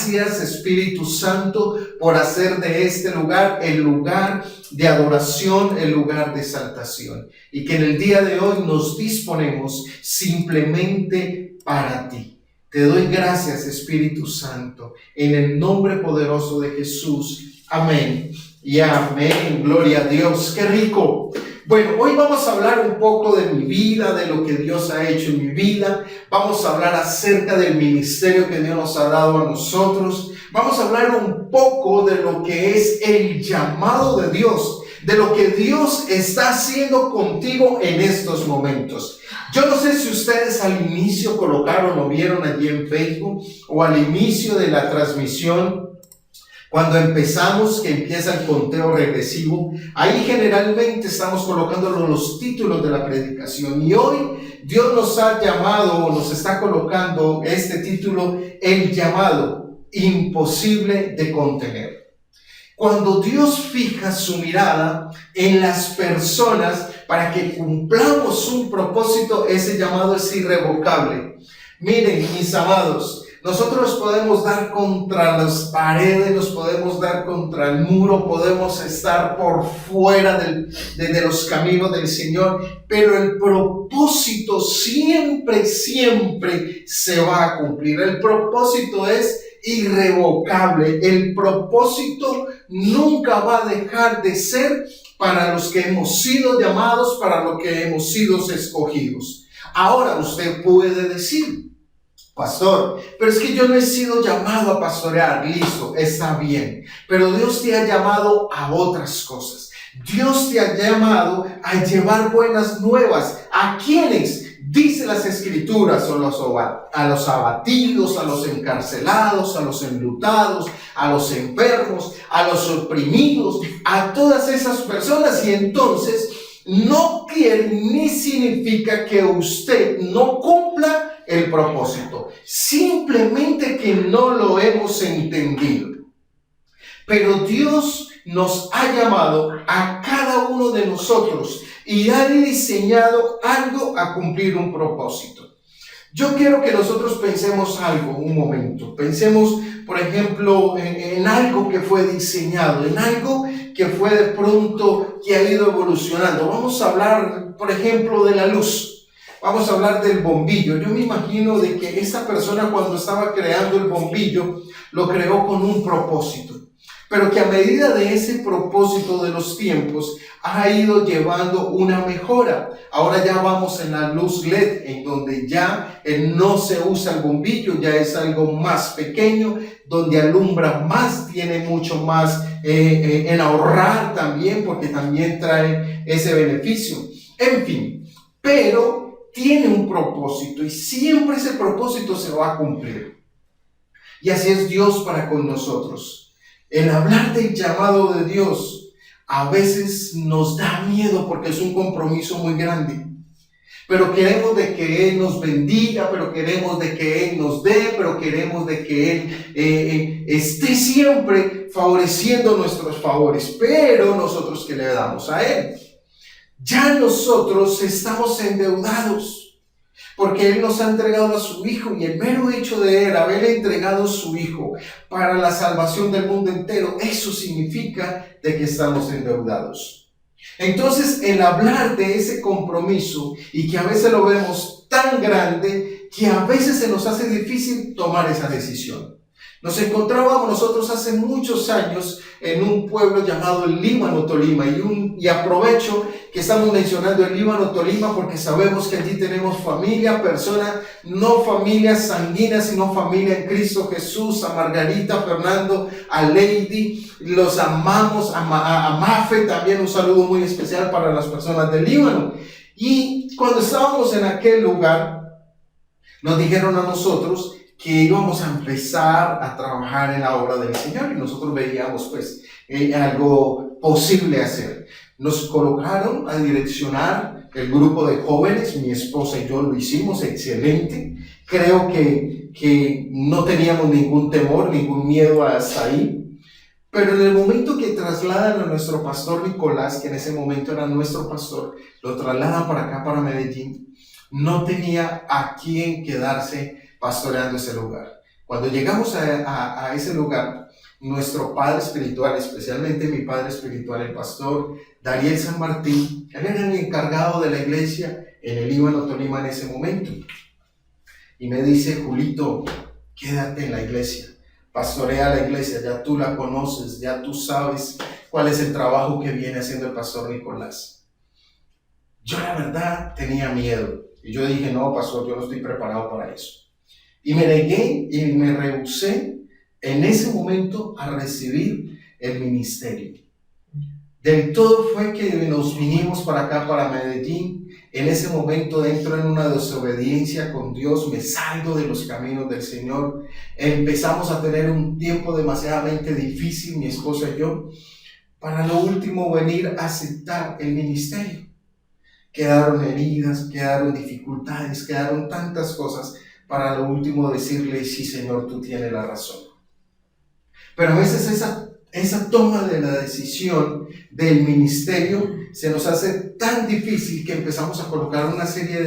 Gracias, Espíritu Santo, por hacer de este lugar el lugar de adoración, el lugar de exaltación. Y que en el día de hoy nos disponemos simplemente para ti. Te doy gracias, Espíritu Santo, en el nombre poderoso de Jesús. Amén y amén. Gloria a Dios. ¡Qué rico! Bueno, hoy vamos a hablar un poco de mi vida, de lo que Dios ha hecho en mi vida. Vamos a hablar acerca del ministerio que Dios nos ha dado a nosotros. Vamos a hablar un poco de lo que es el llamado de Dios, de lo que Dios está haciendo contigo en estos momentos. Yo no sé si ustedes al inicio colocaron o vieron allí en Facebook o al inicio de la transmisión, cuando empezamos, que empieza el conteo regresivo, ahí generalmente estamos colocando los títulos de la predicación. Y hoy Dios nos ha llamado, nos está colocando este título, el llamado imposible de contener. Cuando Dios fija su mirada en las personas para que cumplamos un propósito, ese llamado es irrevocable. Miren, mis amados, nosotros nos podemos dar contra las paredes, nos podemos dar contra el muro, podemos estar por fuera de los caminos del Señor, pero el propósito siempre se va a cumplir. El propósito es irrevocable. El propósito nunca va a dejar de ser para los que hemos sido llamados, para los que hemos sido escogidos. Ahora usted puede decir: pastor, pero es que yo no he sido llamado a pastorear. Listo, está bien, pero Dios te ha llamado a otras cosas. Dios te ha llamado a llevar buenas nuevas. ¿A quiénes? Dice las Escrituras: a los abatidos, a los encarcelados, a los enlutados, a los enfermos, a los oprimidos, a todas esas personas. Y entonces no quiere ni significa que usted no cumpla el propósito, simplemente que no lo hemos entendido. Pero Dios nos ha llamado a cada uno de nosotros y ha diseñado algo a cumplir un propósito. Yo quiero que nosotros pensemos algo un momento. Pensemos, por ejemplo, en algo que fue diseñado, en algo que fue de pronto que ha ido evolucionando. Vamos a hablar, por ejemplo, de la luz. Vamos a hablar del bombillo. Yo me imagino de que esta persona, cuando estaba creando el bombillo, lo creó con un propósito, pero que a medida de ese propósito de los tiempos ha ido llevando una mejora. Ahora ya vamos en la luz LED, en donde ya no se usa el bombillo, ya es algo más pequeño, donde alumbra más, tiene mucho más en ahorrar también, porque también trae ese beneficio. En fin, pero tiene un propósito y siempre ese propósito se va a cumplir. Y así es Dios para con nosotros. El hablar del llamado de Dios a veces nos da miedo porque es un compromiso muy grande. Pero queremos de que Él nos bendiga, pero queremos de que Él nos dé, pero queremos de que Él esté siempre favoreciendo nuestros favores. Pero nosotros, ¿qué le damos a Él? Ya nosotros estamos endeudados, porque Él nos ha entregado a su Hijo, y el mero hecho de Él haber entregado a su Hijo para la salvación del mundo entero, eso significa de que estamos endeudados. Entonces, el hablar de ese compromiso, y que a veces lo vemos tan grande, que a veces se nos hace difícil tomar esa decisión. Nos encontrábamos nosotros hace muchos años en un pueblo llamado el Líbano, Tolima, y aprovecho que estamos mencionando el Líbano, Tolima, porque sabemos que allí tenemos familia, personas, no familia sanguínea, sino familia en Cristo Jesús. A Margarita, a Fernando, a Lady, los amamos, a Mafe también, un saludo muy especial para las personas del Líbano. Y cuando estábamos en aquel lugar, nos dijeron a nosotros que íbamos a empezar a trabajar en la obra del Señor, y nosotros veíamos pues algo posible hacer. Nos colocaron a direccionar el grupo de jóvenes, mi esposa y yo lo hicimos excelente. Creo que no teníamos ningún temor, ningún miedo hasta ahí. Pero en el momento que trasladan a nuestro pastor Nicolás, que en ese momento era nuestro pastor, lo trasladan para acá, para Medellín, no tenía a quién quedarse pastoreando ese lugar. Cuando llegamos a ese lugar, nuestro padre espiritual, especialmente mi padre espiritual, el pastor Dariel San Martín, él era el encargado de la iglesia en el Líbano, Tolima, en ese momento. Y me dice: Julito, quédate en la iglesia, pastorea la iglesia, ya tú la conoces, ya tú sabes cuál es el trabajo que viene haciendo el pastor Nicolás. Yo la verdad tenía miedo y yo dije: no, pastor, yo no estoy preparado para eso. Y me negué y me rehusé en ese momento a recibir el ministerio. Del todo fue que nos vinimos para acá, para Medellín. En ese momento entro en una desobediencia con Dios, me salgo de los caminos del Señor. Empezamos a tener un tiempo demasiadamente difícil, mi esposa y yo, para lo último venir a aceptar el ministerio. Quedaron heridas, quedaron dificultades, quedaron tantas cosas para lo último decirle: sí, Señor, tú tienes la razón. Pero a veces esa toma de la decisión del ministerio se nos hace tan difícil que empezamos a colocar una serie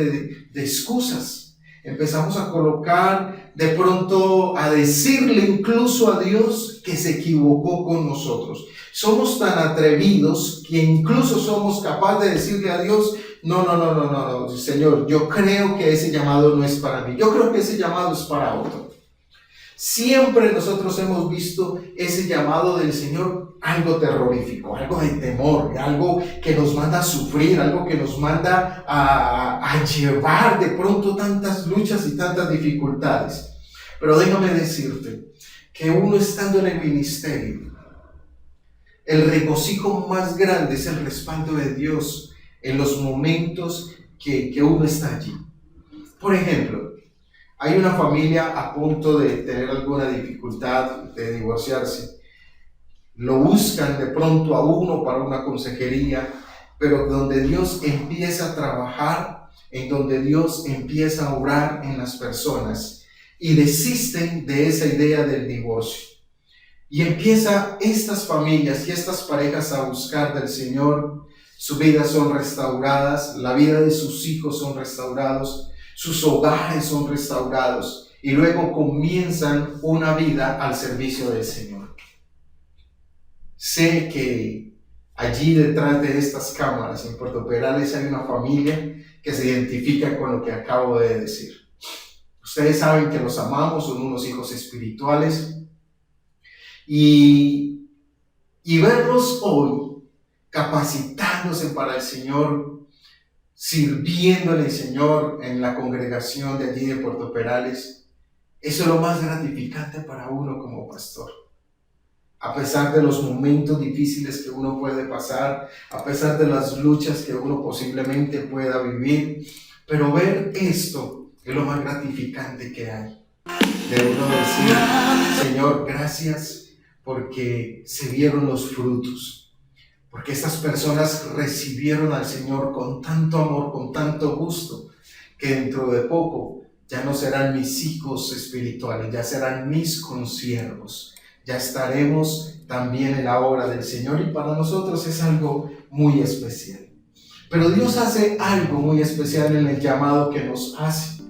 de excusas. Empezamos a colocar, de pronto, a decirle incluso a Dios que se equivocó con nosotros. Somos tan atrevidos que incluso somos capaces de decirle a Dios: no, Señor, yo creo que ese llamado no es para mí. Yo creo que ese llamado es para otro. Siempre nosotros hemos visto ese llamado del Señor algo terrorífico, algo de temor, algo que nos manda a sufrir, algo que nos manda a llevar de pronto tantas luchas y tantas dificultades. Pero déjame decirte que uno estando en el ministerio, el regocijo más grande es el respaldo de Dios en los momentos que uno está allí. Por ejemplo, hay una familia a punto de tener alguna dificultad, de divorciarse. Lo buscan de pronto a uno para una consejería, pero donde Dios empieza a trabajar, en donde Dios empieza a obrar en las personas y desisten de esa idea del divorcio. Y empieza estas familias y estas parejas a buscar del Señor. Sus vidas son restauradas, la vida de sus hijos son restaurados, sus hogares son restaurados y luego comienzan una vida al servicio del Señor. Sé que allí detrás de estas cámaras en Puerto Perales hay una familia que se identifica con lo que acabo de decir. Ustedes saben que los amamos, son unos hijos espirituales y verlos hoy capacitándose para el Señor, sirviéndole al Señor en la congregación de allí de Puerto Perales, eso es lo más gratificante para uno como pastor. A pesar de los momentos difíciles que uno puede pasar, a pesar de las luchas que uno posiblemente pueda vivir, pero ver esto es lo más gratificante que hay. De uno decir: Señor, gracias porque se vieron los frutos, porque estas personas recibieron al Señor con tanto amor, con tanto gusto, que dentro de poco ya no serán mis hijos espirituales, ya serán mis consiervos, ya estaremos también en la obra del Señor, y para nosotros es algo muy especial. Pero Dios hace algo muy especial en el llamado que nos hace.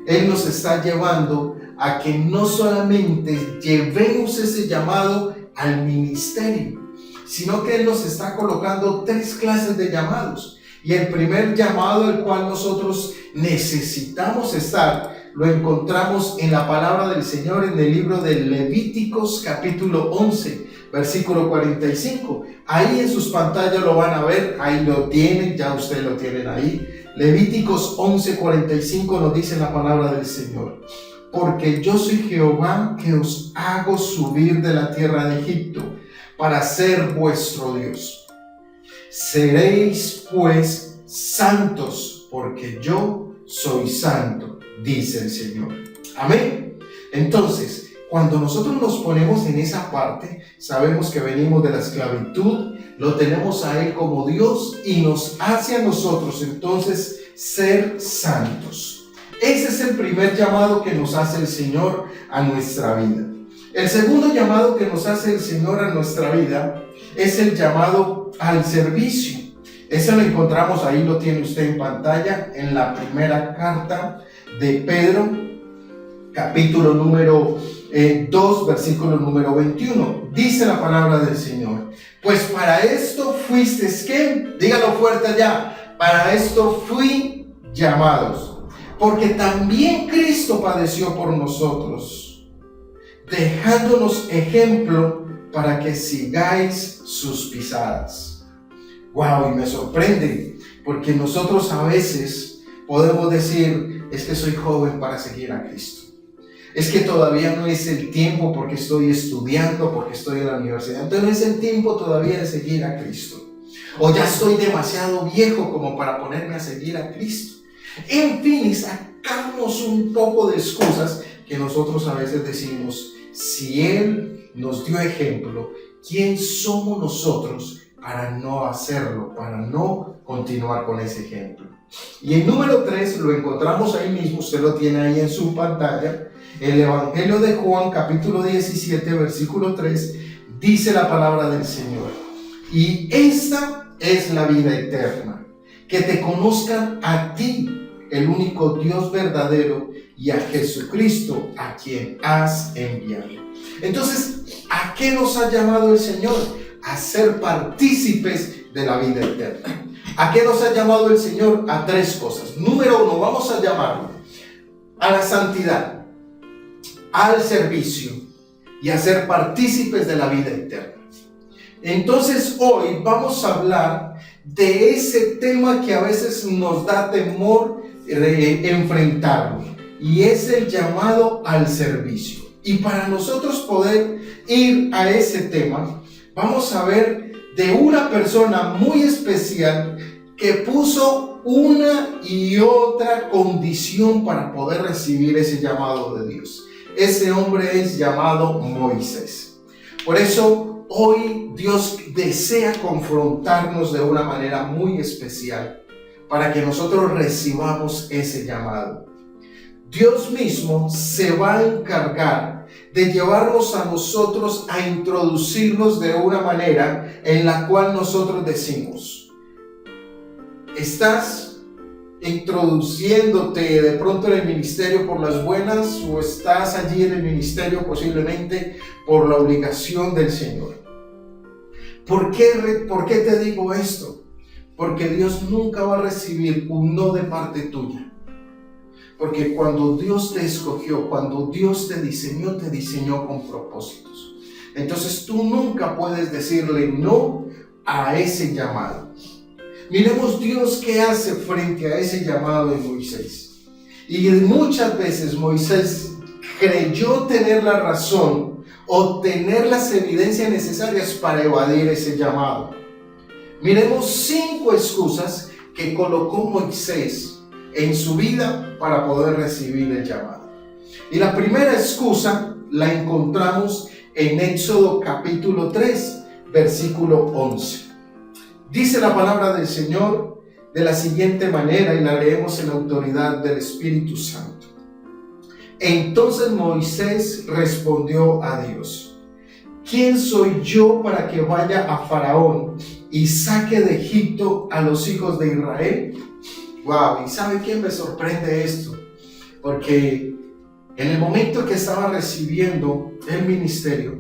Él nos está llevando a que no solamente llevemos ese llamado al ministerio, sino que Él nos está colocando 3 clases de llamados. Y el primer llamado al cual nosotros necesitamos estar, lo encontramos en la palabra del Señor en el libro de Levíticos capítulo 11, versículo 45. Ahí en sus pantallas lo van a ver, ahí lo tienen, ya ustedes lo tienen ahí. Levíticos 11:45 nos dice la palabra del Señor: porque yo soy Jehová que os hago subir de la tierra de Egipto para ser vuestro Dios. Seréis pues santos, porque yo soy santo, dice el Señor. Amén. Entonces, cuando nosotros nos ponemos en esa parte, sabemos que venimos de la esclavitud, lo tenemos a Él como Dios y nos hace a nosotros entonces ser santos. Ese es el primer llamado que nos hace el Señor a nuestra vida. El segundo llamado que nos hace el Señor a nuestra vida es el llamado al servicio. Ese lo encontramos, ahí lo tiene usted en pantalla, en la primera carta de Pedro, capítulo número 2, versículo número 21. Dice la palabra del Señor: pues para esto fuisteis, ¿qué? Dígalo fuerte allá. Para esto fui llamados, porque también Cristo padeció por nosotros, dejándonos ejemplo para que sigáis sus pisadas. Wow, y me sorprende, porque nosotros a veces podemos decir: es que soy joven para seguir a Cristo. Es que todavía no es el tiempo porque estoy estudiando, porque estoy en la universidad. Entonces no es el tiempo todavía de seguir a Cristo. O ya estoy demasiado viejo como para ponerme a seguir a Cristo. En fin, y sacamos un poco de excusas que nosotros a veces decimos: si Él nos dio ejemplo, ¿quién somos nosotros para no hacerlo, para no continuar con ese ejemplo? Y el número 3 lo encontramos ahí mismo, usted lo tiene ahí en su pantalla. El Evangelio de Juan, capítulo 17, versículo 3, dice la palabra del Señor: y esta es la vida eterna, que te conozcan a ti, el único Dios verdadero, y a Jesucristo, a quien has enviado. Entonces, ¿a qué nos ha llamado el Señor? A ser partícipes de la vida eterna. ¿A qué nos ha llamado el Señor? A 3 cosas. Número 1, vamos a llamarlo a la santidad, al servicio y a ser partícipes de la vida eterna. Entonces hoy vamos a hablar de ese tema que a veces nos da temor enfrentarlo, y es el llamado al servicio. Y para nosotros poder ir a ese tema, vamos a ver de una persona muy especial que puso una y otra condición para poder recibir ese llamado de Dios. Ese hombre es llamado Moisés. Por eso hoy Dios desea confrontarnos de una manera muy especial para que nosotros recibamos ese llamado. Dios mismo se va a encargar de llevarnos a nosotros a introducirnos de una manera en la cual nosotros decimos: ¿estás introduciéndote de pronto en el ministerio por las buenas, o estás allí en el ministerio posiblemente por la obligación del Señor? ¿Por qué te digo esto? Porque Dios nunca va a recibir un no de parte tuya. Porque cuando Dios te escogió, cuando Dios te diseñó con propósitos. Entonces tú nunca puedes decirle no a ese llamado. Miremos Dios qué hace frente a ese llamado de Moisés. Y muchas veces Moisés creyó tener la razón o tener las evidencias necesarias para evadir ese llamado. Miremos 5 excusas que colocó Moisés en su vida para poder recibir el llamado. Y la primera excusa la encontramos en Éxodo capítulo 3, versículo 11. Dice la palabra del Señor de la siguiente manera, y la leemos en la autoridad del Espíritu Santo. Entonces Moisés respondió a Dios: ¿quién soy yo para que vaya a Faraón y saque de Egipto a los hijos de Israel? Wow, ¿y sabe quién me sorprende esto? Porque en el momento que estaba recibiendo el ministerio,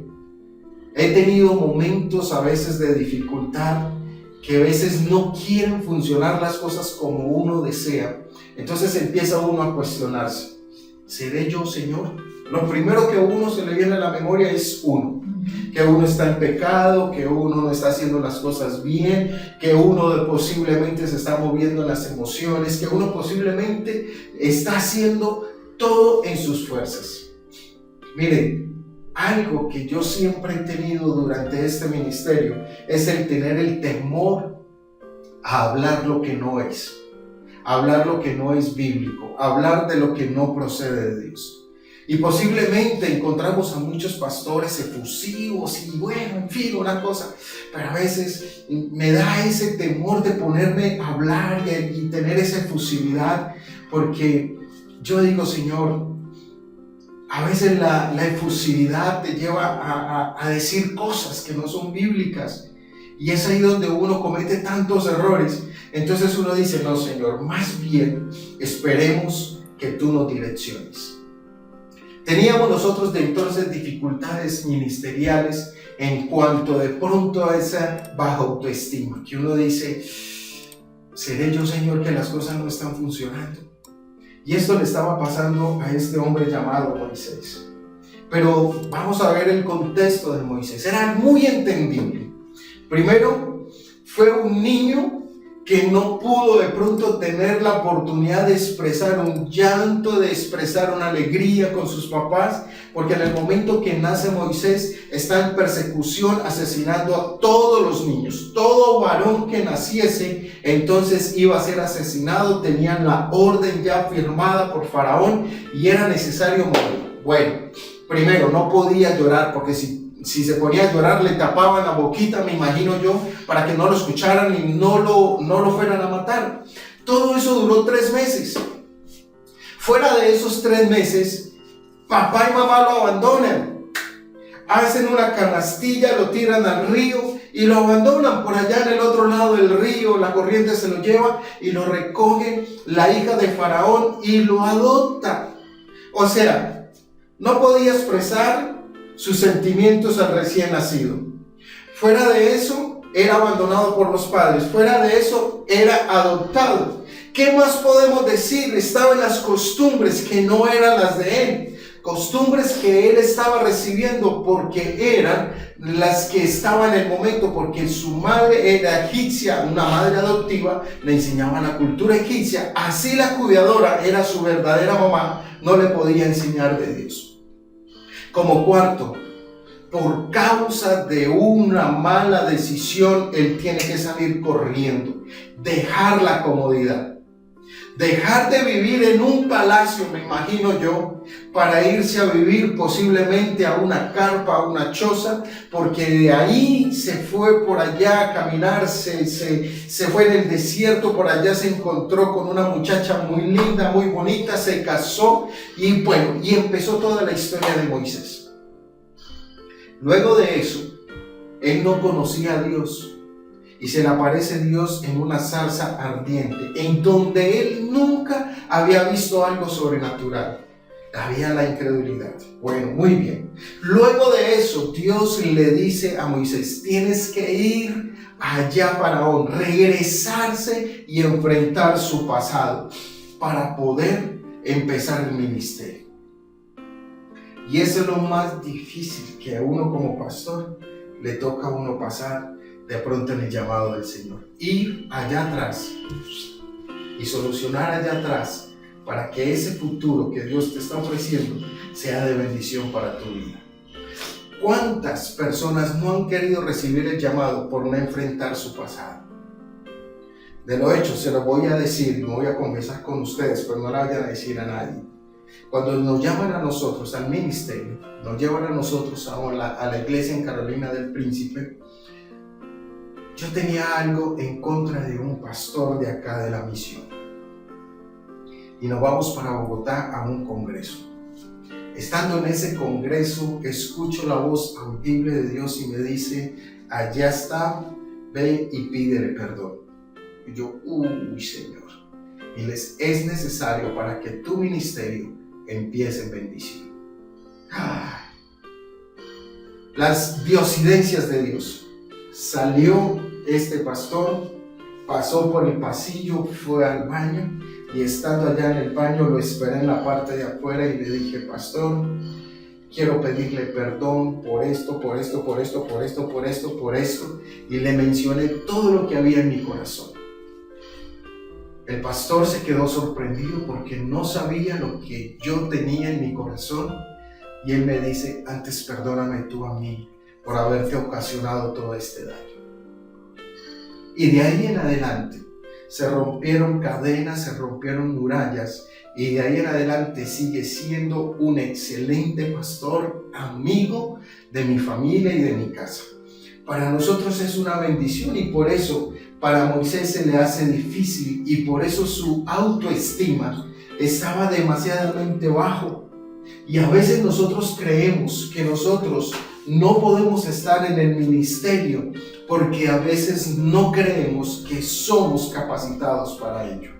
he tenido momentos a veces de dificultad, que a veces no quieren funcionar las cosas como uno desea. Entonces empieza uno a cuestionarse: ¿seré yo, Señor? Lo primero que a uno se le viene a la memoria es que uno está en pecado, que uno no está haciendo las cosas bien, que uno posiblemente se está moviendo en las emociones, que uno posiblemente está haciendo todo en sus fuerzas. Miren, algo que yo siempre he tenido durante este ministerio es el tener el temor a hablar lo que no es, hablar lo que no es bíblico, hablar de lo que no procede de Dios. Y posiblemente encontramos a muchos pastores efusivos y bueno, en fin, una cosa, pero a veces me da ese temor de ponerme a hablar y tener esa efusividad, porque yo digo: Señor, a veces la efusividad te lleva a decir cosas que no son bíblicas, y es ahí donde uno comete tantos errores. Entonces uno dice: no, Señor, más bien esperemos que tú nos direcciones. Teníamos nosotros de entonces dificultades ministeriales en cuanto de pronto a esa baja autoestima, que uno dice, ¿seré yo, Señor, que las cosas no están funcionando? Y esto le estaba pasando a este hombre llamado Moisés. Pero vamos a ver el contexto de Moisés. Era muy entendible. Primero, fue un niño que no pudo de pronto tener la oportunidad de expresar un llanto, de expresar una alegría con sus papás, porque en el momento que nace Moisés está en persecución, asesinando a todos los niños. Todo varón que naciese entonces iba a ser asesinado. Tenían la orden ya firmada por Faraón y era necesario morir. Bueno, primero no podía llorar, porque si se ponía a llorar le tapaban la boquita, me imagino yo, para que no lo escucharan y no lo fueran a matar. Todo eso duró 3 meses. Fuera de esos 3 meses, papá y mamá lo abandonan. Hacen una canastilla, lo tiran al río y lo abandonan por allá en el otro lado del río. La corriente se lo lleva y lo recoge la hija de Faraón y lo adopta. O sea, no podía expresar sus sentimientos al recién nacido. Fuera de eso, era abandonado por los padres. Fuera de eso, era adoptado. ¿Qué más podemos decir? Estaba en las costumbres que no eran las de él. Costumbres que él estaba recibiendo porque eran las que estaban en el momento, porque su madre era egipcia, una madre adoptiva, le enseñaba la cultura egipcia. Así la cuidadora era su verdadera mamá, no le podía enseñar de Dios. Como cuarto, por causa de una mala decisión, él tiene que salir corriendo, dejar la comodidad, dejar de vivir en un palacio, me imagino yo, para irse a vivir posiblemente a una carpa, a una choza, porque de ahí se fue por allá a caminar, se fue en el desierto, por allá se encontró con una muchacha muy linda, muy bonita, se casó y bueno, y empezó toda la historia de Moisés. Luego de eso, él no conocía a Dios y se le aparece Dios en una zarza ardiente, en donde él nunca había visto algo sobrenatural. Había la incredulidad. Bueno, muy bien. Luego de eso, Dios le dice a Moisés, tienes que ir allá a Faraón, regresarse y enfrentar su pasado para poder empezar el ministerio. Y eso es lo más difícil que a uno como pastor le toca a uno pasar de pronto en el llamado del Señor. Ir allá atrás y solucionar allá atrás para que ese futuro que Dios te está ofreciendo sea de bendición para tu vida. ¿Cuántas personas no han querido recibir el llamado por no enfrentar su pasado? De lo hecho, se lo voy a decir, me voy a conversar con ustedes, pero no lo vayan a decir a nadie. Cuando nos llaman a nosotros al ministerio, nos llevan a nosotros a la iglesia en Carolina del Príncipe, yo tenía algo en contra de un pastor de acá de la misión. Y nos vamos para Bogotá a un congreso. Estando en ese congreso, escucho la voz audible de Dios y me dice, allá está, ve y pídele perdón. Y yo, uy, Señor. Y les es necesario para que tu ministerio empiece en bendición. Las diosidencias de Dios. Salió este pastor, pasó por el pasillo, fue al baño y estando allá en el baño lo esperé en la parte de afuera y le dije, pastor, quiero pedirle perdón por esto, por esto, por esto, por esto, por esto, por esto, y le mencioné todo lo que había en mi corazón. El pastor se quedó sorprendido porque no sabía lo que yo tenía en mi corazón y él me dice, antes perdóname tú a mí por haberte ocasionado todo este daño. Y de ahí en adelante se rompieron cadenas, se rompieron murallas y de ahí en adelante sigue siendo un excelente pastor, amigo de mi familia y de mi casa. Para nosotros es una bendición y por eso para Moisés se le hace difícil y por eso su autoestima estaba demasiadamente bajo. Y a veces nosotros creemos que nosotros no podemos estar en el ministerio porque a veces no creemos que somos capacitados para ello.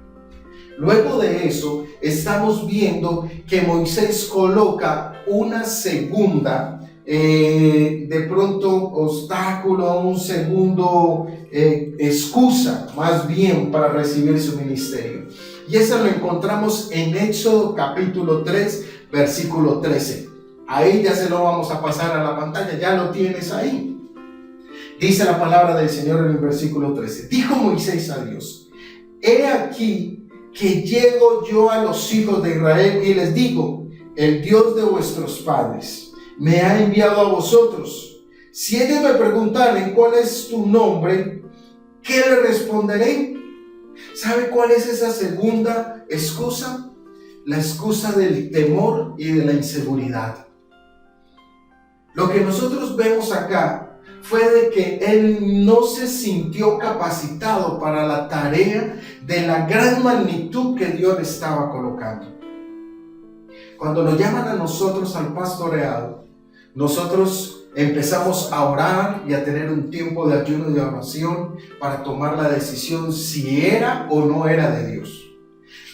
Luego de eso, estamos viendo que Moisés coloca una segunda de pronto obstáculo, un segundo excusa más bien para recibir su ministerio. Y eso lo encontramos en Éxodo capítulo 3, versículo 13. Ahí ya se lo vamos a pasar a la pantalla, ya lo tienes ahí. Dice la palabra del Señor en el versículo 13. Dijo Moisés a Dios: he aquí que llego yo a los hijos de Israel y les digo: el Dios de vuestros padres me ha enviado a vosotros. Si ellos me preguntaren cuál es tu nombre, ¿qué le responderé? ¿Sabe cuál es esa segunda excusa? La excusa del temor y de la inseguridad. Lo que nosotros vemos acá fue de que él no se sintió capacitado para la tarea de la gran magnitud que Dios le estaba colocando. Cuando nos llaman a nosotros al pastoreado, nosotros empezamos a orar y a tener un tiempo de ayuno y de oración para tomar la decisión si era o no era de Dios.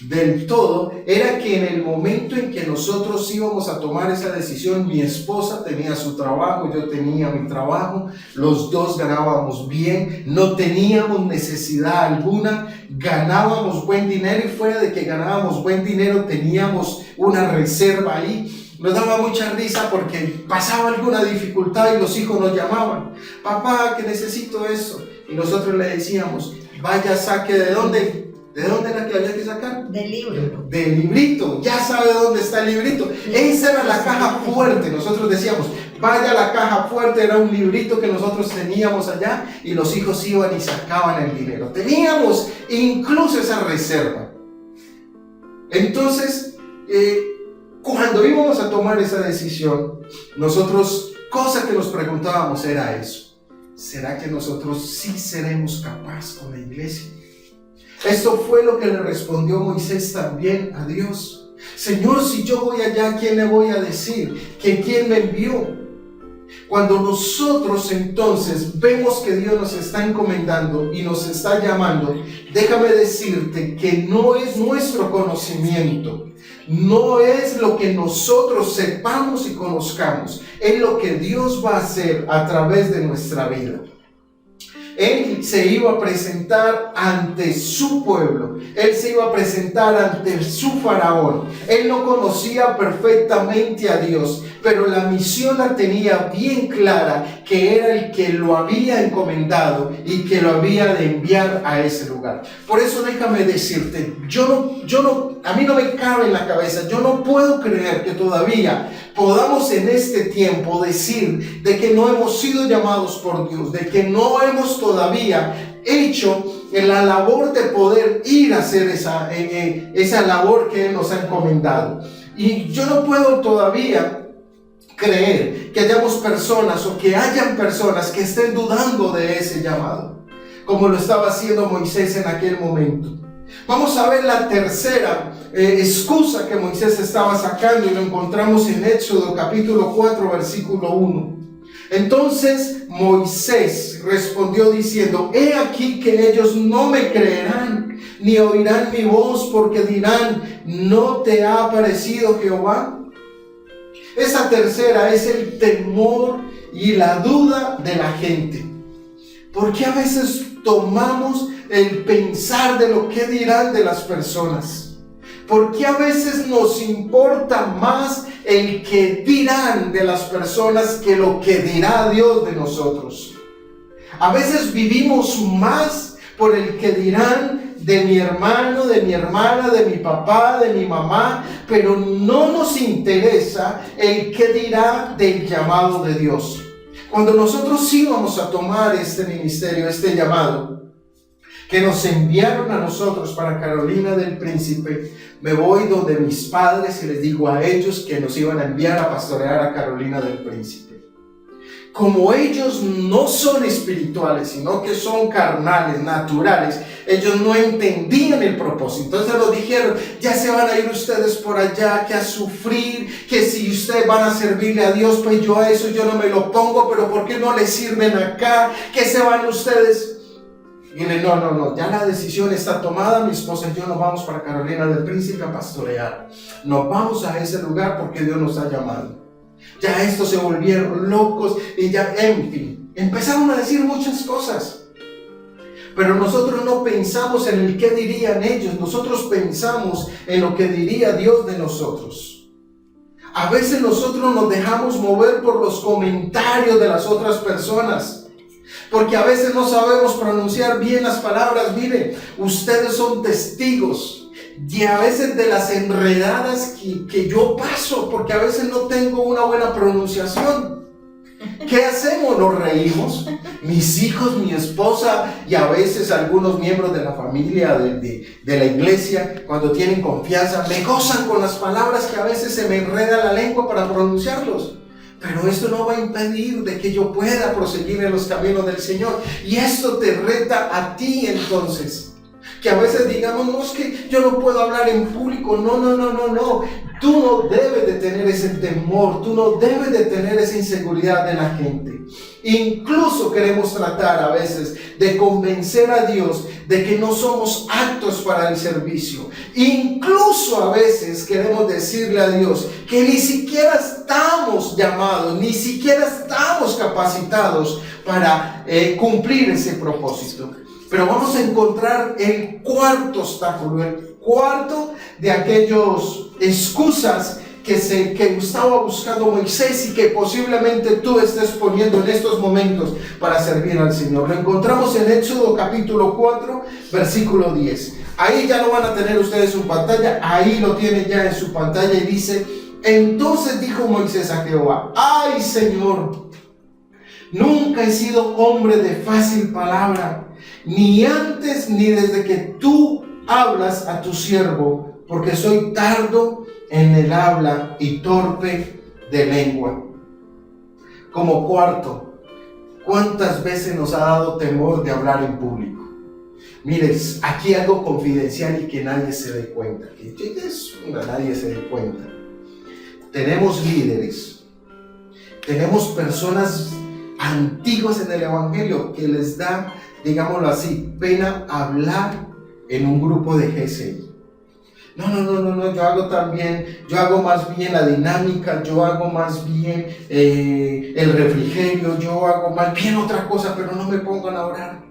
Del todo, era que en el momento en que nosotros íbamos a tomar esa decisión, mi esposa tenía su trabajo, yo tenía mi trabajo, los dos ganábamos bien, no teníamos necesidad alguna, ganábamos buen dinero, y fuera de que ganábamos buen dinero, teníamos una reserva ahí. Nos daba mucha risa porque pasaba alguna dificultad y los hijos nos llamaban: papá, que necesito eso. Y nosotros le decíamos: vaya, saque. ¿De dónde? ¿De dónde era que había que sacar? Del libro. Del librito. Ya sabe dónde está el librito. Esa era la caja fuerte. Nosotros decíamos: vaya a la caja fuerte. Era un librito que nosotros teníamos allá y los hijos iban y sacaban el dinero. Teníamos incluso esa reserva. Entonces, cuando íbamos a tomar esa decisión, nosotros, cosa que nos preguntábamos era eso: ¿será que nosotros sí seremos capaces con la iglesia? Esto fue lo que le respondió Moisés también a Dios: Señor, si yo voy allá, ¿a quién le voy a decir? ¿Que quién me envió? Cuando nosotros entonces vemos que Dios nos está encomendando y nos está llamando, déjame decirte que no es nuestro conocimiento, no es lo que nosotros sepamos y conozcamos, es lo que Dios va a hacer a través de nuestra vida. Él se iba a presentar ante su pueblo, él se iba a presentar ante su faraón. Él no conocía perfectamente a Dios, pero la misión la tenía bien clara, que era el que lo había encomendado y que lo había de enviar a ese lugar. Por eso déjame decirte, a mí no me cabe en la cabeza, yo no puedo creer que todavía podamos en este tiempo decir de que no hemos sido llamados por Dios, de que no hemos todavía hecho la labor de poder ir a hacer esa labor que Él nos ha encomendado. Y yo no puedo todavía creer que hayamos personas o que hayan personas que estén dudando de ese llamado, como lo estaba haciendo Moisés en aquel momento. Vamos a ver la tercera excusa que Moisés estaba sacando, y lo encontramos en Éxodo capítulo 4, versículo 1. Entonces Moisés respondió diciendo: he aquí que ellos no me creerán, ni oirán mi voz, porque dirán: ¿no te ha aparecido Jehová? Esa tercera es el temor y la duda de la gente. ¿Por qué a veces tomamos el pensar de lo que dirán de las personas? ¿Por qué a veces nos importa más el que dirán de las personas que lo que dirá Dios de nosotros? A veces vivimos más por el que dirán de mi hermano, de mi hermana, de mi papá, de mi mamá, pero no nos interesa el que dirá del llamado de Dios. Cuando nosotros íbamos a tomar este ministerio, este llamado que nos enviaron a nosotros para Carolina del Príncipe, me voy donde mis padres y les digo a ellos que nos iban a enviar a pastorear a Carolina del Príncipe. Como ellos no son espirituales, sino que son carnales, naturales, ellos no entendían el propósito. Entonces nos dijeron: ya se van a ir ustedes por allá, que a sufrir, que si ustedes van a servirle a Dios, pues yo a eso yo no me lo pongo, pero ¿por qué no les sirven acá? Que se van ustedes. Y no, ya la decisión está tomada, mi esposa y yo nos vamos para Carolina del Príncipe a pastorear. Nos vamos a ese lugar porque Dios nos ha llamado. Ya estos se volvieron locos y ya, en fin, empezaron a decir muchas cosas. Pero nosotros no pensamos en el qué dirían ellos, nosotros pensamos en lo que diría Dios de nosotros. A veces nosotros nos dejamos mover por los comentarios de las otras personas, porque a veces no sabemos pronunciar bien las palabras. Mire, ustedes son testigos y a veces de las enredadas que yo paso, porque a veces no tengo una buena pronunciación. ¿Qué hacemos? Nos reímos. Mis hijos, mi esposa y a veces algunos miembros de la familia, de la iglesia, cuando tienen confianza, me gozan con las palabras que a veces se me enreda la lengua para pronunciarlos. Pero esto no va a impedir de que yo pueda proseguir en los caminos del Señor. Y esto te reta a ti entonces. Que a veces digamos, no, es que yo no puedo hablar en público. No. Tú no debes de tener ese temor, tú no debes de tener esa inseguridad de la gente. Incluso queremos tratar a veces de convencer a Dios de que no somos aptos para el servicio. Incluso a veces queremos decirle a Dios que ni siquiera estamos llamados, ni siquiera estamos capacitados para cumplir ese propósito. Pero vamos a encontrar el cuarto obstáculo, el cuarto de aquellas excusas que estaba buscando Moisés y que posiblemente tú estés poniendo en estos momentos para servir al Señor. Lo encontramos en Éxodo capítulo 4, versículo 10. Ahí ya lo van a tener ustedes en su pantalla, ahí lo tienen ya en su pantalla y dice: entonces dijo Moisés a Jehová: ay, Señor, nunca he sido hombre de fácil palabra, ni antes ni desde que tú hablas a tu siervo, porque soy tardo en el habla y torpe de lengua. Como cuarto, ¿cuántas veces nos ha dado temor de hablar en público? Mire, aquí algo confidencial y que nadie se dé cuenta, nadie se dé cuenta. Tenemos líderes, tenemos personas antiguas en el evangelio que les da, digámoslo así, pena hablar en un grupo de GCI. No, yo hago más bien la dinámica, yo hago más bien el refrigerio, yo hago más bien otra cosa, pero no me pongan a orar.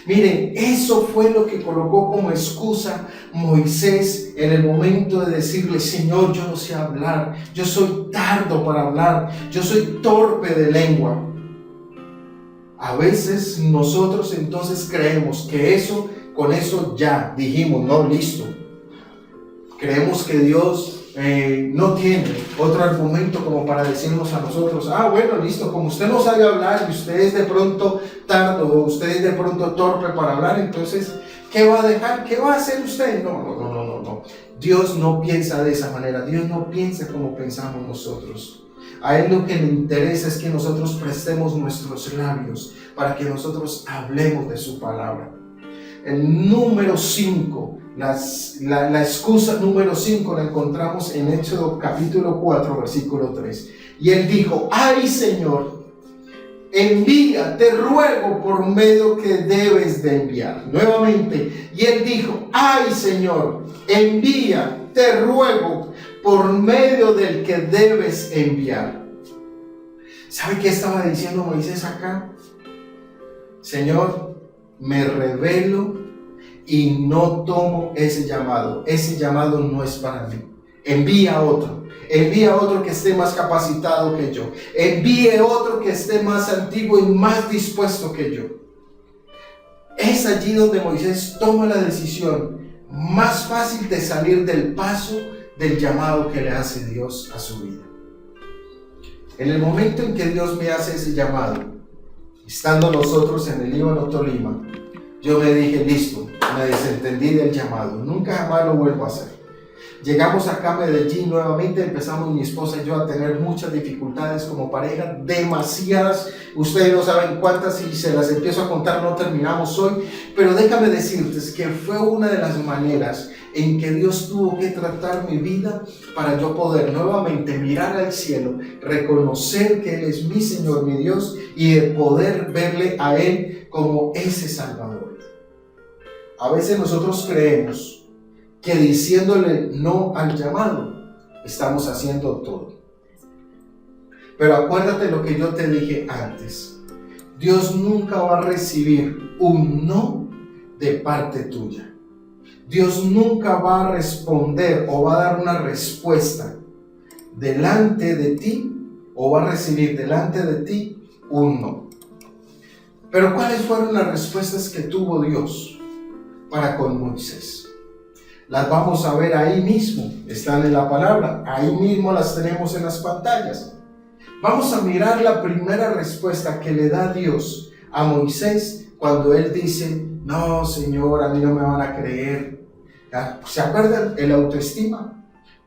Miren, eso fue lo que colocó como excusa Moisés en el momento de decirle: Señor, yo no sé hablar, yo soy tardo para hablar, yo soy torpe de lengua. A veces nosotros entonces creemos que con eso ya dijimos, no, listo. Creemos que Dios no tiene otro argumento como para decirnos a nosotros: bueno, listo, como usted no sabe hablar y usted es de pronto tardo o usted es de pronto torpe para hablar, entonces, ¿qué va a dejar? ¿Qué va a hacer usted? No. Dios no piensa de esa manera. Dios no piensa como pensamos nosotros. A Él lo que le interesa es que nosotros prestemos nuestros labios para que nosotros hablemos de su palabra. El número 5, la excusa número 5 la encontramos en Éxodo capítulo 4, versículo 3. Y él dijo: ay, Señor, envía, te ruego, por medio que debes de enviar. Nuevamente, y él dijo: ay, Señor, envía, te ruego, por medio del que debes enviar. ¿Sabe qué estaba diciendo Moisés acá? Señor, me revelo y no tomo ese llamado. Ese llamado no es para mí. Envía otro que esté más capacitado que yo. Envíe otro que esté más antiguo y más dispuesto que yo. Es allí donde Moisés toma la decisión más fácil de salir del paso del llamado que le hace Dios a su vida. En el momento en que Dios me hace ese llamado, estando nosotros en el Líbano, Tolima, yo me dije: listo, me desentendí del llamado, nunca jamás lo vuelvo a hacer. Llegamos acá a Medellín nuevamente, empezamos mi esposa y yo a tener muchas dificultades como pareja, demasiadas, ustedes no saben cuántas, y se las empiezo a contar, no terminamos hoy, pero déjame decirles que fue una de las maneras en que Dios tuvo que tratar mi vida para yo poder nuevamente mirar al cielo, reconocer que Él es mi Señor, mi Dios, y de poder verle a Él como ese Salvador. A veces nosotros creemos que diciéndole no al llamado, estamos haciendo todo. Pero acuérdate lo que yo te dije antes. Dios nunca va a recibir un no de parte tuya. Dios nunca va a responder o va a dar una respuesta delante de ti, o va a recibir delante de ti un no. Pero ¿cuáles fueron las respuestas que tuvo Dios para con Moisés? Las vamos a ver ahí mismo, están en la palabra, ahí mismo las tenemos en las pantallas. Vamos a mirar la primera respuesta que le da Dios a Moisés cuando él dice: no, Señor, a mí no me van a creer. ¿Se acuerdan? El autoestima.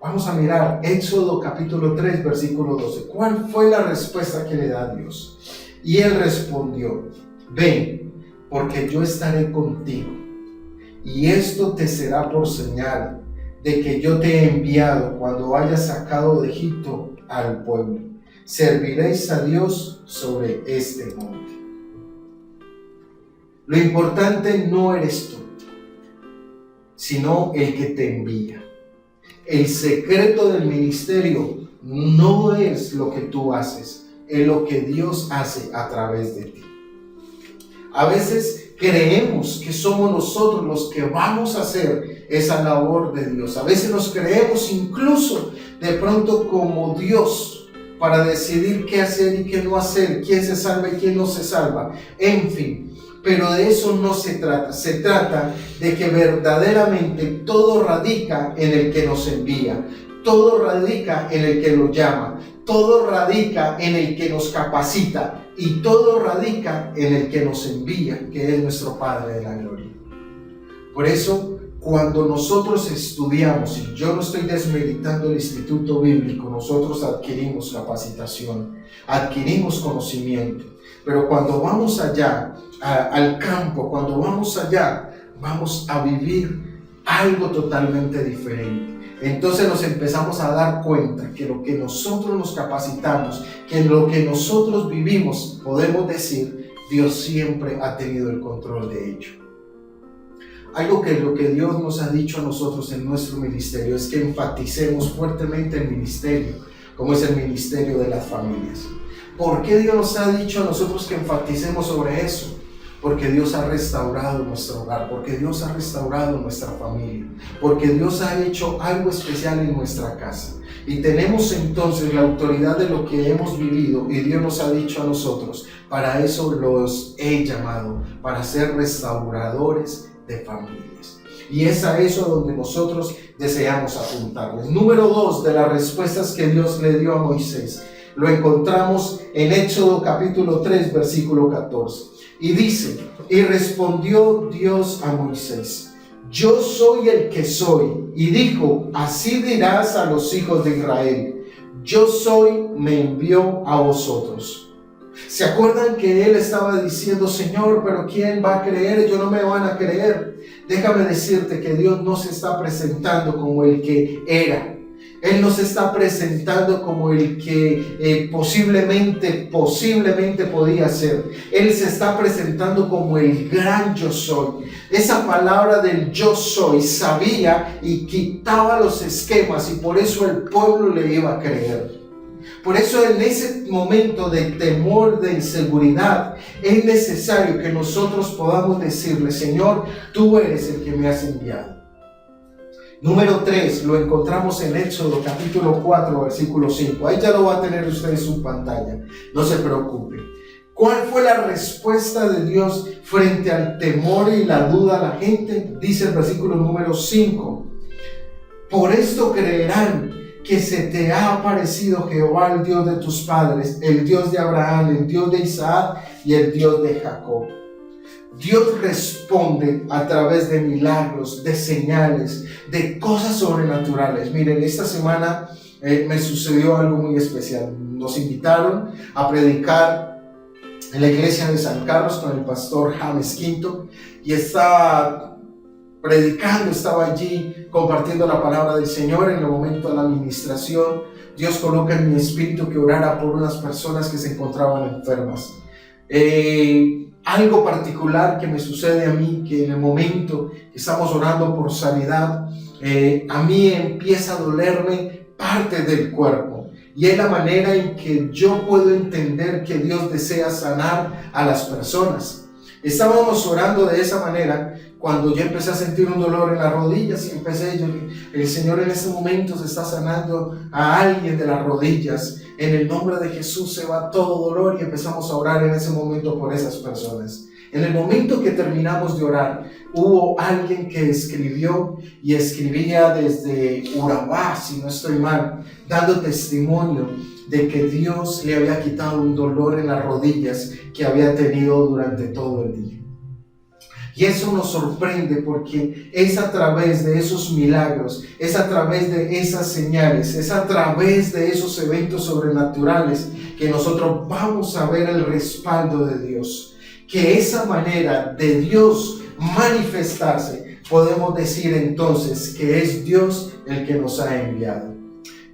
Vamos a mirar Éxodo capítulo 3, versículo 12. ¿Cuál fue la respuesta que le da Dios? Y él respondió: ven, porque yo estaré contigo, y esto te será por señal de que yo te he enviado cuando hayas sacado de Egipto al pueblo. Serviréis a Dios sobre este monte. Lo importante no eres tú, sino el que te envía. El secreto del ministerio no es lo que tú haces, es lo que Dios hace a través de ti. A veces creemos que somos nosotros los que vamos a hacer esa labor de Dios. A veces nos creemos incluso de pronto como Dios para decidir qué hacer y qué no hacer, quién se salva y quién no se salva, en fin. Pero de eso no se trata. Se trata de que verdaderamente todo radica en el que nos envía, todo radica en el que nos llama, todo radica en el que nos capacita y todo radica en el que nos envía, que es nuestro Padre de la Gloria. Por eso, cuando nosotros estudiamos, y yo no estoy desmeritando el Instituto Bíblico, nosotros adquirimos capacitación, adquirimos conocimiento, pero cuando vamos allá, al campo, cuando vamos allá, vamos a vivir algo totalmente diferente. Entonces nos empezamos a dar cuenta que lo que nosotros nos capacitamos, que lo que nosotros vivimos, podemos decir, Dios siempre ha tenido el control de ello. Algo que lo que Dios nos ha dicho a nosotros en nuestro ministerio es que enfaticemos fuertemente el ministerio, como es el ministerio de las familias. ¿Por qué Dios nos ha dicho a nosotros que enfaticemos sobre eso? Porque Dios ha restaurado nuestro hogar, porque Dios ha restaurado nuestra familia, porque Dios ha hecho algo especial en nuestra casa. Y tenemos entonces la autoridad de lo que hemos vivido, y Dios nos ha dicho a nosotros: para eso los he llamado, para ser restauradores de familias. Y es a eso donde nosotros deseamos apuntarles. Número 2 de las respuestas que Dios le dio a Moisés, lo encontramos en Éxodo capítulo 3, versículo 14. Y dice: y respondió Dios a Moisés: yo soy el que soy. Y dijo: así dirás a los hijos de Israel: yo soy, me envió a vosotros. ¿Se acuerdan que él estaba diciendo: Señor, pero ¿quién va a creer? Ellos no me van a creer. Déjame decirte que Dios no se está presentando como el que era. Él no se está presentando como el que posiblemente podía ser. Él se está presentando como el gran yo soy. Esa palabra del yo soy sabía y quitaba los esquemas, y por eso el pueblo le iba a creer. Por eso en ese momento de temor, de inseguridad, es necesario que nosotros podamos decirle: Señor, tú eres el que me has enviado. Número 3, lo encontramos en Éxodo capítulo 4, versículo 5. Ahí ya lo va a tener usted en su pantalla, no se preocupe. ¿Cuál fue la respuesta de Dios frente al temor y la duda de la gente? Dice el versículo número 5: por esto creerán que se te ha aparecido Jehová, el Dios de tus padres, el Dios de Abraham, el Dios de Isaac y el Dios de Jacob. Dios responde a través de milagros, de señales, de cosas sobrenaturales. Miren, esta semana me sucedió algo muy especial. Nos invitaron a predicar en la iglesia de San Carlos con el pastor James Quinto, y estaba predicando, estaba allí compartiendo la palabra del Señor. En el momento de la administración, Dios coloca en mi espíritu que orara por unas personas que se encontraban enfermas. Algo particular que me sucede a mí, que en el momento que estamos orando por sanidad, a mí empieza a dolerme parte del cuerpo. Y es la manera en que yo puedo entender que Dios desea sanar a las personas. Estábamos orando de esa manera cuando yo empecé a sentir un dolor en las rodillas y el Señor en ese momento se está sanando a alguien de las rodillas. En el nombre de Jesús se va todo dolor, y empezamos a orar en ese momento por esas personas. En el momento que terminamos de orar, hubo alguien que escribió, y escribía desde Urabá, si no estoy mal, dando testimonio de que Dios le había quitado un dolor en las rodillas que había tenido durante todo el día. Y eso nos sorprende porque es a través de esos milagros, es a través de esas señales, es a través de esos eventos sobrenaturales que nosotros vamos a ver el respaldo de Dios. Que esa manera de Dios manifestarse, podemos decir entonces que es Dios el que nos ha enviado.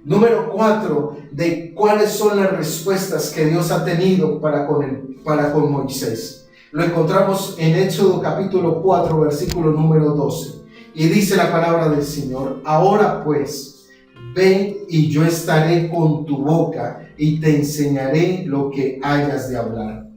Número 4, de cuáles son las respuestas que Dios ha tenido para con Moisés. Lo encontramos en Éxodo capítulo 4, versículo número 12. Y dice la palabra del Señor: ahora pues, ven y yo estaré con tu boca y te enseñaré lo que hayas de hablar.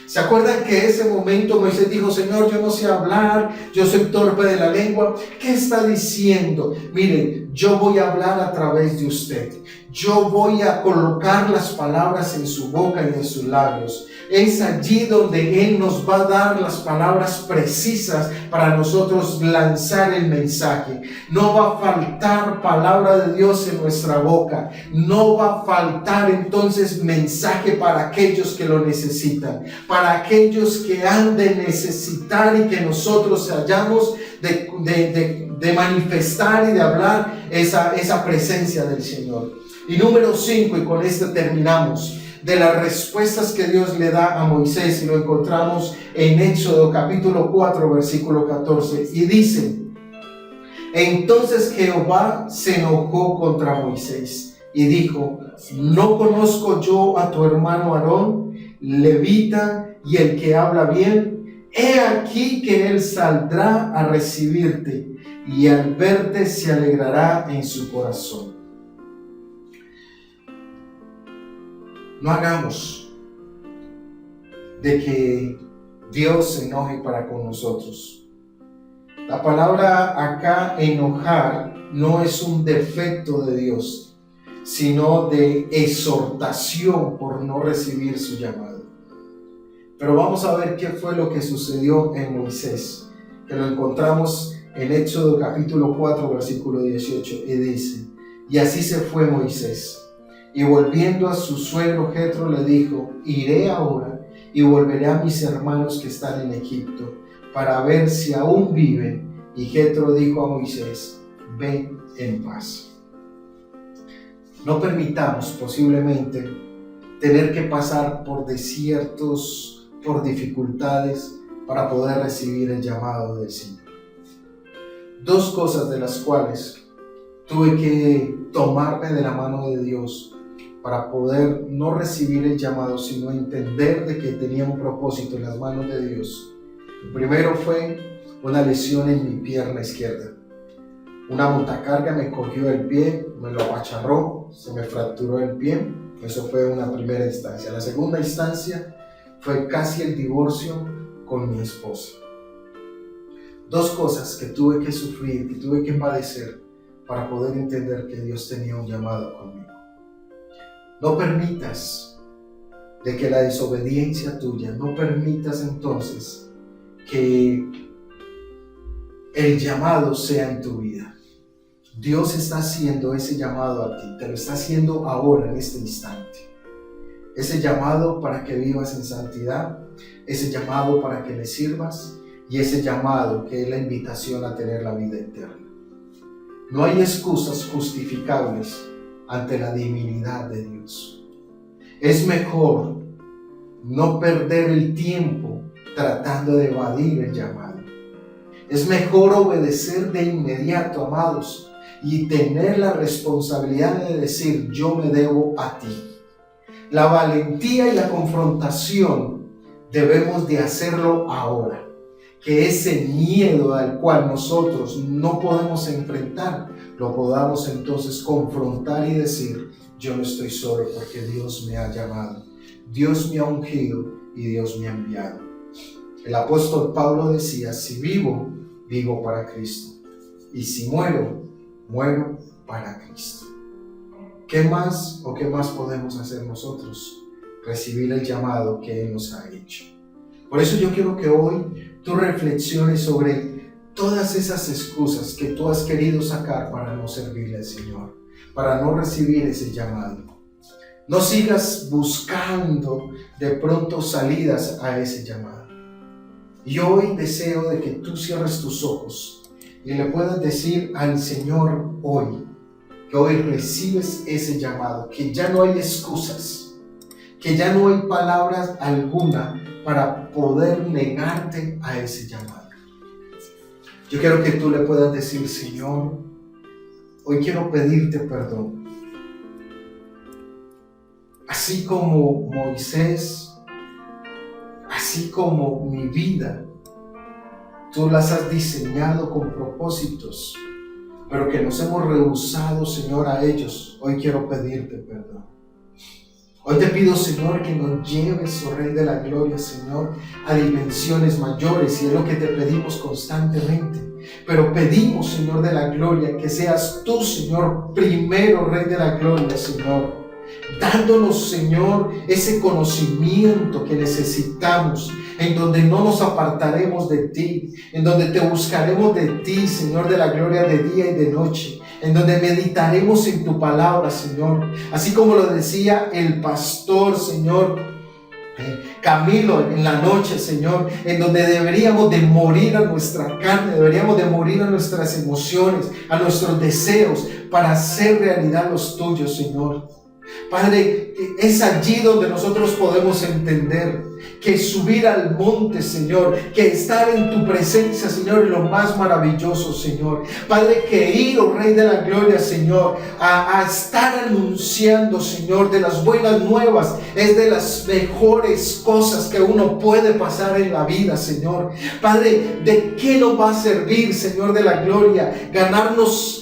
¿Se acuerdan que ese momento Moisés dijo: Señor, yo no sé hablar, yo soy torpe de la lengua? ¿Qué está diciendo? Miren, yo voy a hablar a través de usted. Yo voy a colocar las palabras en su boca y en sus labios. Es allí donde Él nos va a dar las palabras precisas para nosotros lanzar el mensaje. No va a faltar palabra de Dios en nuestra boca. No va a faltar entonces mensaje para aquellos que lo necesitan, para aquellos que han de necesitar y que nosotros hayamos de manifestar y de hablar esa presencia del Señor. Y número 5, y con esto terminamos, de las respuestas que Dios le da a Moisés, y lo encontramos en Éxodo capítulo 4, versículo 14, y dice: entonces Jehová se enojó contra Moisés y dijo: ¿no conozco yo a tu hermano Aarón, levita y el que habla bien? He aquí que él saldrá a recibirte, y al verte se alegrará en su corazón. No hagamos de que Dios se enoje para con nosotros. La palabra acá, enojar, no es un defecto de Dios, sino de exhortación por no recibir su llamado. Pero vamos a ver qué fue lo que sucedió en Moisés, que lo encontramos en Éxodo capítulo 4, versículo 18, y dice: y así se fue Moisés. Y volviendo a su suegro Jetro le dijo: iré ahora y volveré a mis hermanos que están en Egipto, para ver si aún viven. Y Jetro dijo a Moisés: ven en paz. No permitamos posiblemente tener que pasar por desiertos, por dificultades, para poder recibir el llamado del Señor. Dos cosas de las cuales tuve que tomarme de la mano de Dios para poder no recibir el llamado, sino entender de que tenía un propósito en las manos de Dios. El primero fue una lesión en mi pierna izquierda. Una montacarga me cogió el pie, me lo apacharró, se me fracturó el pie. Eso fue una primera instancia. La segunda instancia fue casi el divorcio con mi esposa. Dos cosas que tuve que sufrir, que tuve que padecer para poder entender que Dios tenía un llamado conmigo. No permitas de que la desobediencia tuya, no permitas entonces que el llamado sea en tu vida. Dios está haciendo ese llamado a ti, te lo está haciendo ahora en este instante. Ese llamado para que vivas en santidad, ese llamado para que le sirvas y ese llamado que es la invitación a tener la vida eterna. No hay excusas justificables ante la divinidad de Dios. Es mejor no perder el tiempo tratando de evadir el llamado. Es mejor obedecer de inmediato, amados, y tener la responsabilidad de decir: yo me debo a ti. La valentía y la confrontación debemos de hacerlo ahora. Que ese miedo al cual nosotros no podemos enfrentar, lo podamos entonces confrontar y decir: yo no estoy solo porque Dios me ha llamado, Dios me ha ungido y Dios me ha enviado. El apóstol Pablo decía, si vivo, vivo para Cristo, y si muero, muero para Cristo. ¿Qué más podemos hacer nosotros? Recibir el llamado que Él nos ha hecho. Por eso yo quiero que hoy tú reflexiones sobre todas esas excusas que tú has querido sacar para no servirle al Señor, para no recibir ese llamado. No sigas buscando de pronto salidas a ese llamado. Y hoy deseo de que tú cierres tus ojos y le puedas decir al Señor hoy, que hoy recibes ese llamado, que ya no hay excusas, que ya no hay palabras alguna para poder negarte a ese llamado. Yo quiero que tú le puedas decir, Señor, hoy quiero pedirte perdón. Así como Moisés, así como mi vida, tú las has diseñado con propósitos, pero que nos hemos rehusado, Señor, a ellos. Hoy quiero pedirte perdón. Hoy te pido, Señor, que nos lleves, oh Rey de la Gloria, Señor, a dimensiones mayores, y es lo que te pedimos constantemente. Pero pedimos, Señor de la Gloria, que seas tú, Señor, primero, Rey de la Gloria, Señor, dándonos, Señor, ese conocimiento que necesitamos, en donde no nos apartaremos de ti, en donde te buscaremos de ti, Señor de la Gloria, de día y de noche, en donde meditaremos en tu palabra, Señor, así como lo decía el pastor, Señor, Camilo, en la noche, Señor, en donde deberíamos de morir a nuestra carne, deberíamos de morir a nuestras emociones, a nuestros deseos, para hacer realidad los tuyos, Señor. Padre, es allí donde nosotros podemos entender que subir al monte, Señor, que estar en tu presencia, Señor, es lo más maravilloso, Señor. Padre, que ir, oh Rey de la Gloria, Señor, a estar anunciando, Señor, de las buenas nuevas, es de las mejores cosas que uno puede pasar en la vida, Señor. Padre, ¿de qué nos va a servir, Señor de la Gloria, ganarnos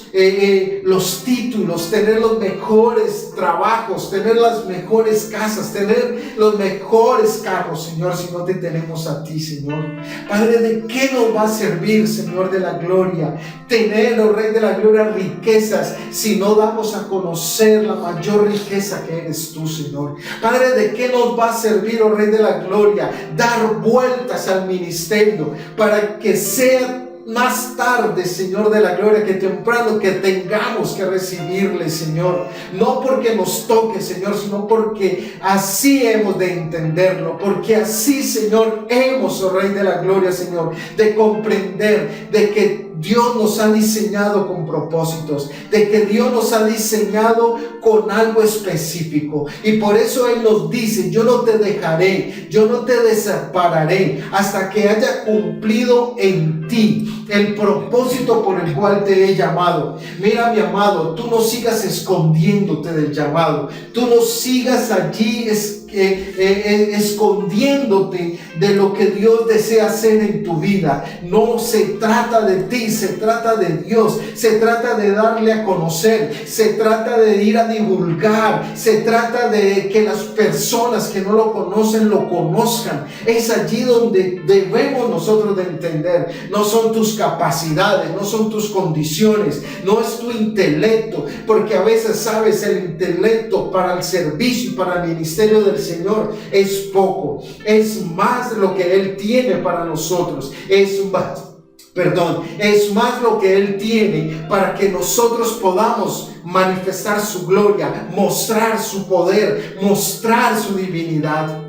los títulos, tener los mejores trabajos, tener las mejores casas, tener los mejores carros, Señor, si no te tenemos a ti, Señor? Padre, ¿de qué nos va a servir, Señor de la Gloria, tener, oh Rey de la Gloria, riquezas, si no damos a conocer la mayor riqueza que eres tú, Señor? Padre, ¿de qué nos va a servir, oh Rey de la Gloria, dar vueltas al ministerio para que sea más tarde, Señor de la Gloria, que temprano, que tengamos que recibirle, Señor? No porque nos toque, Señor, sino porque así hemos de entenderlo, porque así, Señor, hemos, oh Rey de la Gloria, Señor, de comprender de que Dios nos ha diseñado con propósitos, de que Dios nos ha diseñado con algo específico, y por eso Él nos dice: yo no te dejaré, yo no te desampararé hasta que haya cumplido en ti el propósito por el cual te he llamado. Mira, mi amado, tú no sigas escondiéndote del llamado, tú no sigas allí escondiéndote de lo que Dios desea hacer en tu vida. No se trata de ti, se trata de Dios, se trata de darle a conocer, se trata de ir a divulgar, se trata de que las personas que no lo conocen lo conozcan. Es allí donde debemos nosotros de entender: no son tus capacidades, no son tus condiciones, no es tu intelecto, porque a veces, sabes, el intelecto para el servicio y para el ministerio del Señor es poco. Es más lo que Él tiene para nosotros, es más lo que Él tiene para que nosotros podamos manifestar su gloria, mostrar su poder, mostrar su divinidad.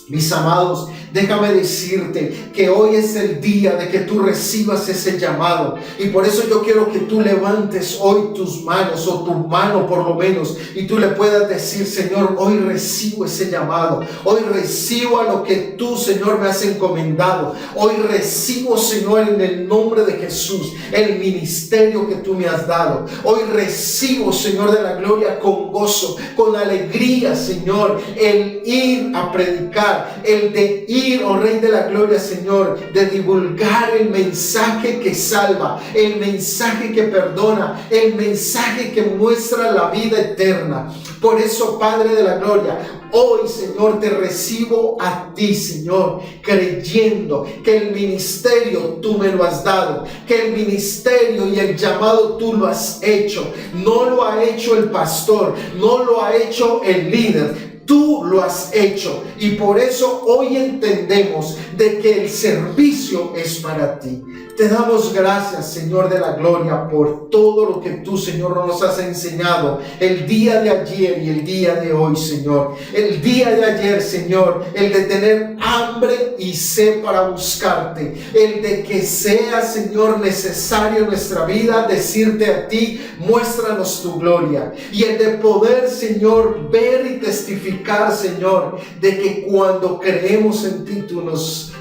Mis amados, déjame decirte que hoy es el día de que tú recibas ese llamado, y por eso yo quiero que tú levantes hoy tus manos, o tu mano por lo menos, y tú le puedas decir: Señor, hoy recibo ese llamado, hoy recibo a lo que tú, Señor, me has encomendado, hoy recibo, Señor, en el nombre de Jesús, el ministerio que tú me has dado, hoy recibo, Señor de la Gloria, con gozo, con alegría, Señor, el ir a predicar lugar, el de ir, oh Rey de la Gloria, Señor, de divulgar el mensaje que salva, el mensaje que perdona, el mensaje que muestra la vida eterna. Por eso, Padre de la Gloria, hoy, Señor, te recibo a ti, Señor, creyendo que el ministerio tú me lo has dado, que el ministerio y el llamado tú lo has hecho. No lo ha hecho el pastor, no lo ha hecho el líder. Tú lo has hecho, y por eso hoy entendemos de que el servicio es para ti. Te damos gracias, Señor de la Gloria, por todo lo que tú, Señor, nos has enseñado el día de ayer y el día de hoy, Señor. El día de ayer, Señor, el de tener hambre y sed para buscarte, el de que sea, Señor, necesario en nuestra vida decirte a ti, muéstranos tu gloria, y el de poder, Señor, ver y testificar, Señor, de que cuando creemos en ti, tú nos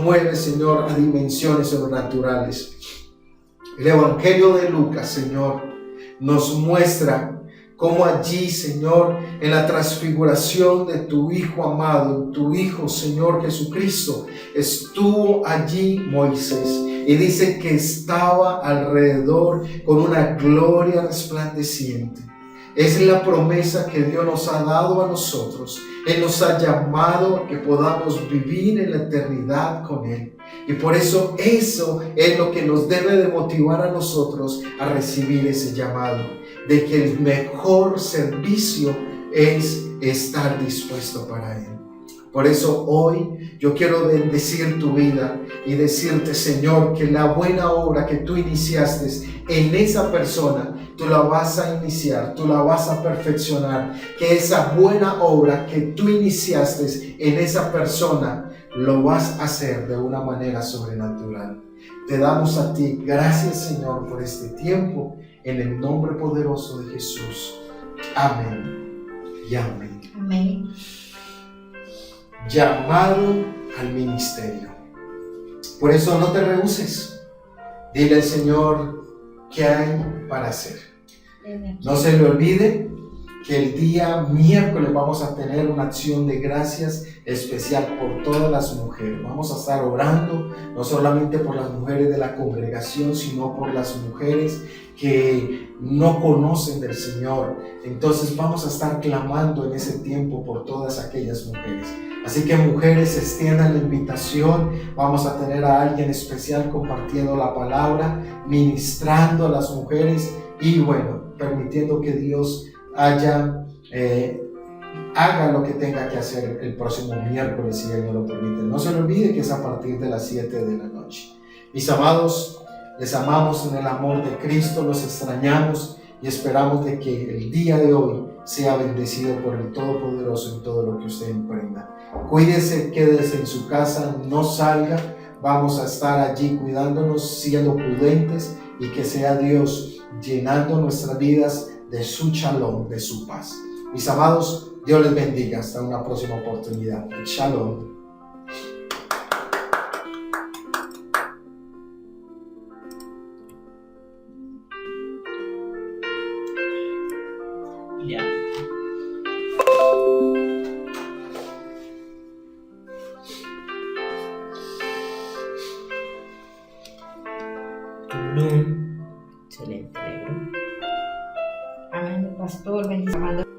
mueves, Señor, a dimensiones sobrenaturales. El Evangelio de Lucas, Señor, nos muestra cómo allí, Señor, en la transfiguración de tu Hijo amado, tu Hijo, Señor Jesucristo, estuvo allí Moisés, y dice que estaba alrededor con una gloria resplandeciente. Es la promesa que Dios nos ha dado a nosotros. Él nos ha llamado a que podamos vivir en la eternidad con Él. Y por eso es lo que nos debe de motivar a nosotros a recibir ese llamado, de que el mejor servicio es estar dispuesto para Él. Por eso hoy yo quiero bendecir tu vida y decirte, Señor, que la buena obra que tú iniciaste en esa persona, tú la vas a iniciar, tú la vas a perfeccionar. Que esa buena obra que tú iniciaste en esa persona, lo vas a hacer de una manera sobrenatural. Te damos a ti gracias, Señor, por este tiempo, en el nombre poderoso de Jesús. Amén y amén. Amén. Llamado al ministerio. Por eso no te rehuses. Dile al Señor qué hay para hacer. No se le olvide que el día miércoles vamos a tener una acción de gracias especial por todas las mujeres. Vamos a estar orando no solamente por las mujeres de la congregación, sino por las mujeres que no conocen del Señor. Entonces vamos a estar clamando en ese tiempo por todas aquellas mujeres. Así que, mujeres, extiendan la invitación. Vamos a tener a alguien especial compartiendo la palabra, ministrando a las mujeres y, bueno, permitiendo que Dios haga lo que tenga que hacer el próximo miércoles, si Él nos lo permite. No se le olvide que es a partir de las 7 de la noche. Mis amados, les amamos en el amor de Cristo, los extrañamos y esperamos de que el día de hoy sea bendecido por el Todopoderoso en todo lo que usted emprenda. Cuídese, quédese en su casa, no salga. Vamos a estar allí cuidándonos, siendo prudentes, y que sea Dios llenando nuestras vidas de su shalom, de su paz. Mis amados, Dios les bendiga. Hasta una próxima oportunidad. Shalom. Ya. Excelente, negro. Amén, pastor. Bendición.